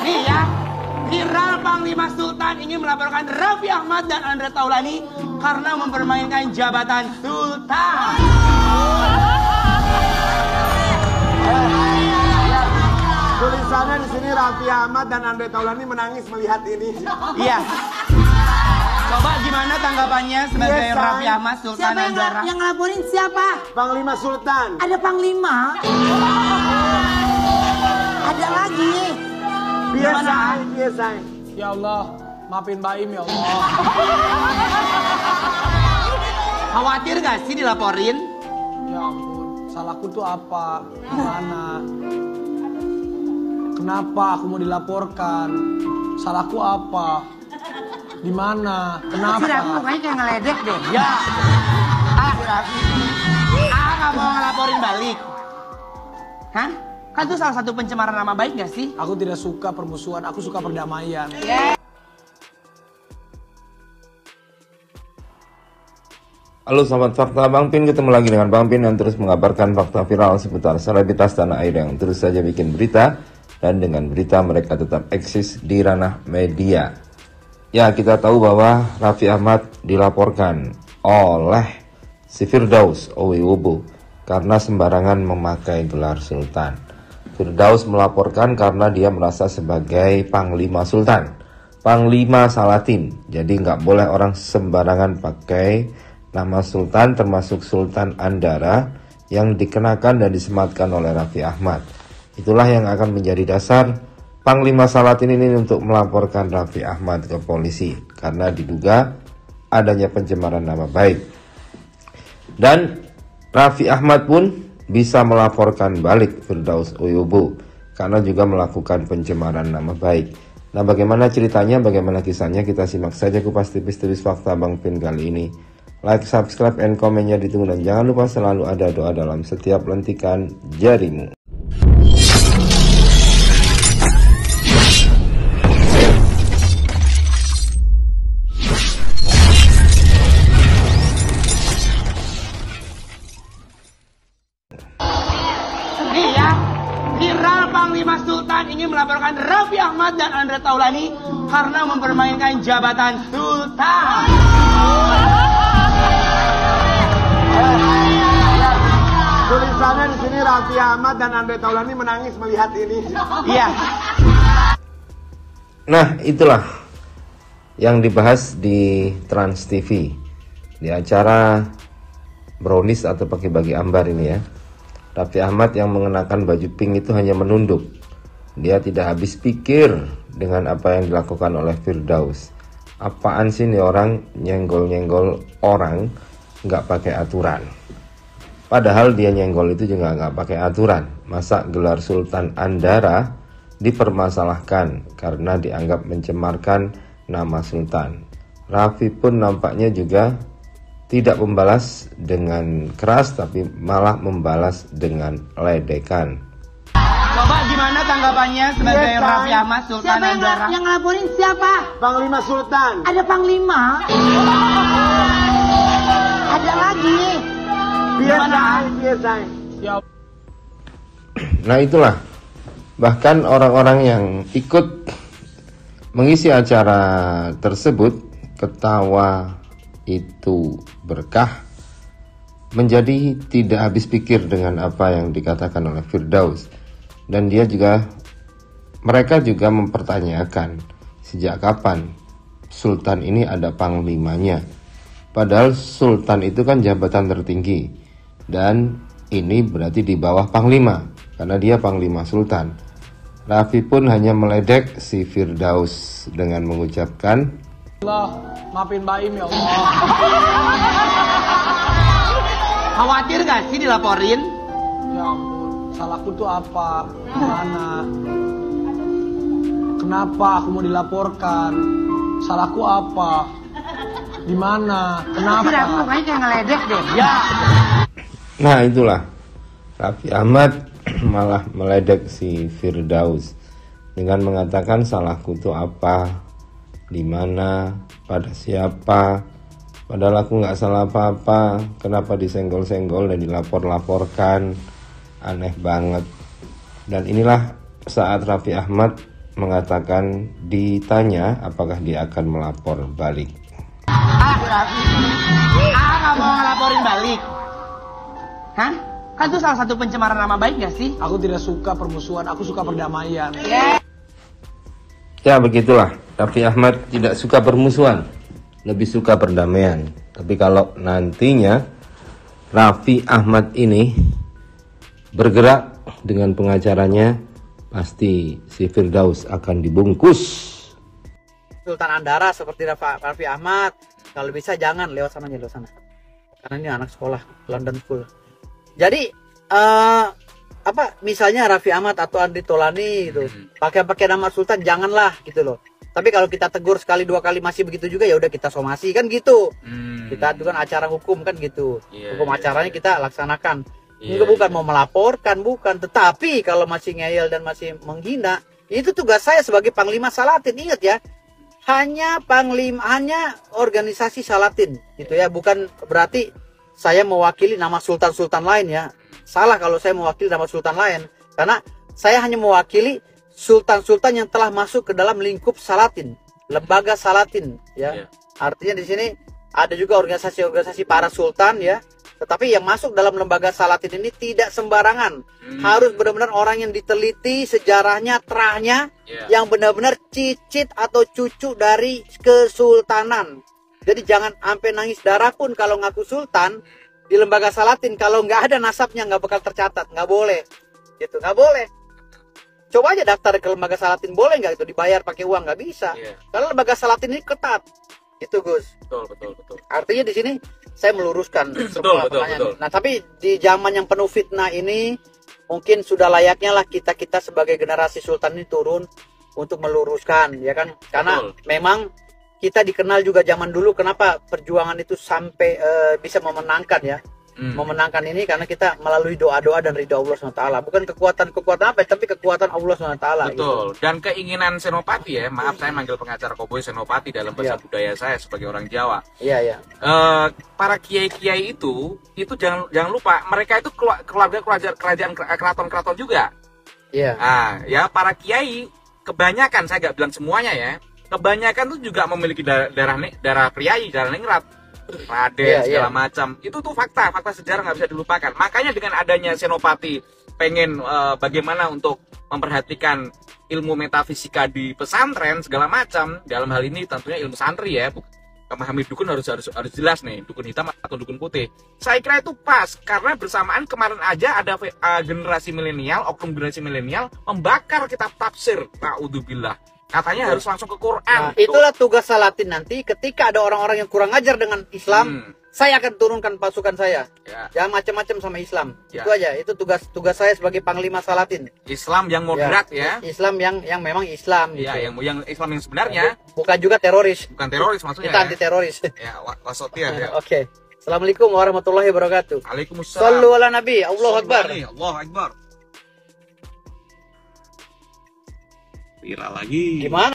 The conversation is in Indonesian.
Nih ya, viral Panglima Sultan ingin melaporkan Raffi Ahmad dan Andre Taulany karena mempermainkan jabatan Sultan. Tulisannya di sini Raffi Ahmad dan Andre Taulany menangis melihat ini. Iya. Coba gimana tanggapannya sebagai Raffi Ahmad Sultan Andara? Yang ngelaporin siapa? Panglima Sultan. Ada Panglima? Ada lagi. Biasa. Ya Allah, maafin Baim ya Allah. Khawatir gak sih dilaporin? Ya ampun, salahku tuh apa? Gimana? Kenapa aku mau dilaporkan? Salahku apa? Di mana? Kenapa? Si Raffi mukanya kayak ngeledek deh. Ya. Raffi. Gak mau ngelaporin balik. Hah? Kan itu salah satu pencemaran nama baik gak sih? Aku tidak suka permusuhan, aku suka perdamaian. Halo sahabat fakta Bang Pin, ketemu lagi dengan Bang Pin yang terus mengabarkan fakta viral seputar selebritas tanah air yang terus saja bikin berita. Dan dengan berita mereka tetap eksis di ranah media. Ya, kita tahu bahwa Raffi Ahmad dilaporkan oleh si Firdaus Owiwobo karena sembarangan memakai gelar Sultan. Firdaus melaporkan karena dia merasa sebagai Panglima Sultan, Panglima Salatin. Jadi nggak boleh orang sembarangan pakai nama Sultan, termasuk Sultan Andara yang dikenakan dan disematkan oleh Raffi Ahmad. Itulah yang akan menjadi dasar Panglima Salatin ini untuk melaporkan Raffi Ahmad ke polisi karena diduga adanya pencemaran nama baik. Dan Raffi Ahmad pun bisa melaporkan balik Firdaus Owiwobo karena juga melakukan pencemaran nama baik. Nah, bagaimana ceritanya, bagaimana kisahnya, kita simak saja kupas tipis-tipis fakta Bang Pin kali ini. Like, subscribe, and komennya ditunggu, dan jangan lupa selalu ada doa dalam setiap lentikan jarimu. Nih ya, viral Panglima Sultan ingin melaporkan Raffi Ahmad dan Andre Taulany karena mempermainkan jabatan Sultan. Tulisannya di sini Raffi Ahmad dan Andre Taulany menangis melihat ini. Iya. Nah, itulah yang dibahas di Trans TV di acara Brownies atau Pagi-Bagi Ambar ini ya. Raffi Ahmad yang mengenakan baju pink itu hanya menunduk. Dia tidak habis pikir dengan apa yang dilakukan oleh Firdaus. Apaan sih nih orang nyenggol-nyenggol orang nggak pakai aturan. Padahal dia nyenggol itu juga nggak pakai aturan. Masa gelar Sultan Andara dipermasalahkan karena dianggap mencemarkan nama Sultan. Raffi pun nampaknya juga tidak membalas dengan keras, tapi malah membalas dengan ledekan. Coba gimana tanggapannya sebagai Raffi Ahmad Sultan Siapa Andara? yang ngelaporin siapa? Panglima Sultan. Ada Panglima? Ada lagi. Biasa. Ya Nah, itulah bahkan orang-orang yang ikut mengisi acara tersebut ketawa itu berkah, menjadi tidak habis pikir dengan apa yang dikatakan oleh Firdaus. Dan mereka juga mempertanyakan sejak kapan Sultan ini ada panglimanya. Padahal Sultan itu kan jabatan tertinggi, dan ini berarti di bawah panglima karena dia Panglima Sultan. Raffi pun hanya meledek si Firdaus dengan mengucapkan, Allah, maafin Baim ya Allah. Khawatir gak sih dilaporin? Ya ampun, salahku tuh apa? Gimana? Kenapa aku mau dilaporkan? Salahku apa? Di mana? Si Raffi Kenapa? mukanya kayak ngeledek deh. Ya. nah itulah Raffi Ahmad malah meledek si Firdaus dengan mengatakan salahku tuh apa, di mana, pada siapa. Padahal aku nggak salah apa-apa, kenapa disenggol-senggol dan dilapor-laporkan, aneh banget. Dan inilah saat Raffi Ahmad mengatakan ditanya apakah dia akan melapor balik. Raffi, nggak mau ngelaporin balik. Hah? Kan itu salah satu pencemaran nama baik gak sih? Aku tidak suka permusuhan, aku suka perdamaian. Ya begitulah, Raffi Ahmad tidak suka permusuhan, lebih suka perdamaian. Tapi kalau nantinya Raffi Ahmad ini bergerak dengan pengacaranya, pasti si Firdaus akan dibungkus. Sultan Andara seperti Raffi Ahmad, kalau bisa jangan lewat sana, karena ini anak sekolah London School. Jadi misalnya Raffi Ahmad atau Andri Taulani gitu, pakai nama Sultan janganlah gitu loh. Tapi kalau kita tegur sekali dua kali masih begitu juga, ya udah kita somasi kan gitu. Kita itu kan acara hukum kan gitu. Hukum acaranya kita laksanakan. Itu bukan mau melaporkan, bukan. Tetapi kalau masih ngeyel dan masih menghina, itu tugas saya sebagai Panglima Salatin. Ingat ya, hanya organisasi Salatin gitu ya, bukan berarti saya mewakili nama sultan-sultan lain ya. Salah kalau saya mewakili nama sultan lain, karena saya hanya mewakili sultan-sultan yang telah masuk ke dalam lingkup Salatin, lembaga Salatin ya. Artinya di sini ada juga organisasi-organisasi para sultan ya. Tetapi yang masuk dalam lembaga Salatin ini tidak sembarangan. Harus benar-benar orang yang diteliti sejarahnya, terahnya, yang benar-benar cicit atau cucu dari kesultanan. Jadi jangan sampai nangis darah pun kalau ngaku sultan di lembaga Salatin. Kalau nggak ada nasabnya nggak bakal tercatat, nggak boleh. Gitu, nggak boleh. Coba aja daftar ke lembaga Salatin, boleh nggak itu dibayar pakai uang? Nggak bisa. Karena lembaga Salatin ini ketat. Itu Gus. Betul. Artinya di sini saya meluruskan semua pertanyaan. Nah, tapi di zaman yang penuh fitnah ini mungkin sudah layaknya lah kita sebagai generasi sultan ini turun untuk meluruskan, ya kan? Karena memang kita dikenal juga zaman dulu kenapa perjuangan itu sampai bisa memenangkan ya. Memenangkan ini karena kita melalui doa-doa dan ridha Allah SWT. Bukan kekuatan apa, tapi kekuatan Allah SWT. Betul. Gitu. Dan keinginan Senopati ya, maaf saya manggil pengacara Koboi Senopati dalam bahasa budaya saya sebagai orang Jawa. Iya. Para kiai-kiai itu jangan lupa mereka itu keluarga keraton juga. Iya. Nah, ya para kiai kebanyakan, saya nggak bilang semuanya ya, kebanyakan tuh juga memiliki darah priai, darah ningrat. Raden segala macam, itu tuh fakta sejarah nggak bisa dilupakan. Makanya dengan adanya Senopati pengen bagaimana untuk memperhatikan ilmu metafisika di pesantren segala macam, dalam hal ini tentunya ilmu santri ya, memahami dukun harus jelas nih, dukun hitam atau dukun putih. Saya kira itu pas karena bersamaan kemarin aja ada generasi milenial, oknum generasi milenial membakar kitab tafsir, naudzubillah. Katanya harus langsung ke Quran. Nah, itulah tugas Salatin nanti ketika ada orang-orang yang kurang ajar dengan Islam, saya akan turunkan pasukan saya. Jangan macam-macam sama Islam. Itu aja. Itu tugas saya sebagai Panglima Salatin. Islam yang moderat ya. Islam yang memang Islam gitu. Ya, yang Islam yang sebenarnya. Bukan juga teroris. Bukan teroris maksudnya. Kita anti teroris. Ya, wasotian ya. Oke. Assalamualaikum warahmatullahi wabarakatuh. Waalaikumsalam. Shallu ala Nabi. Allahu Akbar. Allahu Akbar. Viral lagi. Gimana?